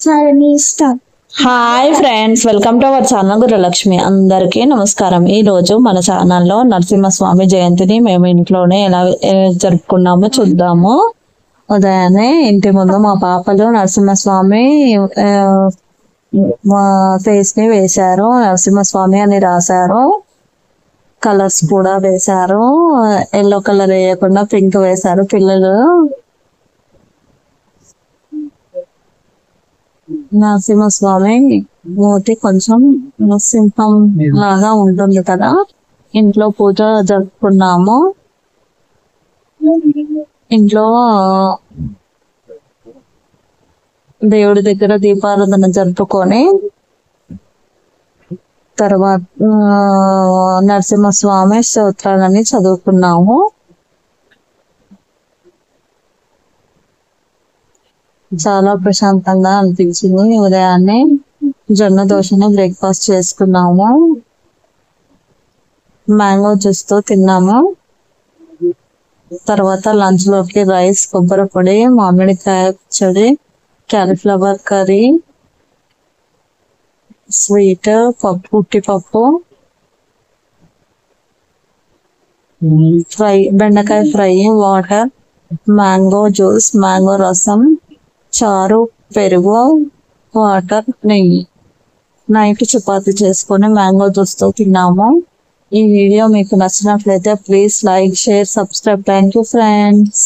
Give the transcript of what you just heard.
సరే నీ ఇష్టం. Hi friends, welcome to our channel Gurulakshmi. అందరికీ నమస్కారం. ఈ రోజు మన ఛానల్లో నరసింహస్వామి జయంతిని మేము ఇంట్లోనే ఎలా జరుపుకున్నామో చూద్దాము. ఉదయాన్నే ఇంటి ముందు మా పాపలు నరసింహస్వామి ఫేస్ ని వేశారు. నరసింహస్వామి అని రాశారు. కలర్స్ కూడా వేశారు. ఎల్లో కలర్ వేయకుండా పింక్ వేశారు పిల్లలు. నరసింహస్వామి మూర్తి కొంచెం సింహం లాగా ఉంటుంది కదా. ఇంట్లో పూజ జరుపుకున్నాము. ఇంట్లో దేవుడి దగ్గర దీపారాధన జరుపుకొని తర్వాత నరసింహస్వామి స్తోత్రాలని చదువుకున్నాము. చాలా ప్రశాంతంగా అనిపించింది. ఉదయాన్నే జొన్న దోశని బ్రేక్ఫాస్ట్ చేసుకున్నాము. మ్యాంగో జ్యూస్ తో తిన్నాము. తర్వాత లంచ్ లోకి రైస్, కొబ్బరి పొడి, మామిడికాయ పచ్చడి, క్యాలీఫ్లవర్ కర్రీ, స్వీట్, పప్పు, ఉట్టిపప్పు, ఫ్రై, బెండకాయ fry, water, mango juice, mango రసం, చారు, పెరుగు, వాటర్, నెయ్యి. నైట్ చపాతి చేసుకొని మ్యాంగో జ్యూస్ తో తిన్నాము. ఈ వీడియో మీకు నచ్చినట్లయితే please like, share, subscribe. Thank you friends.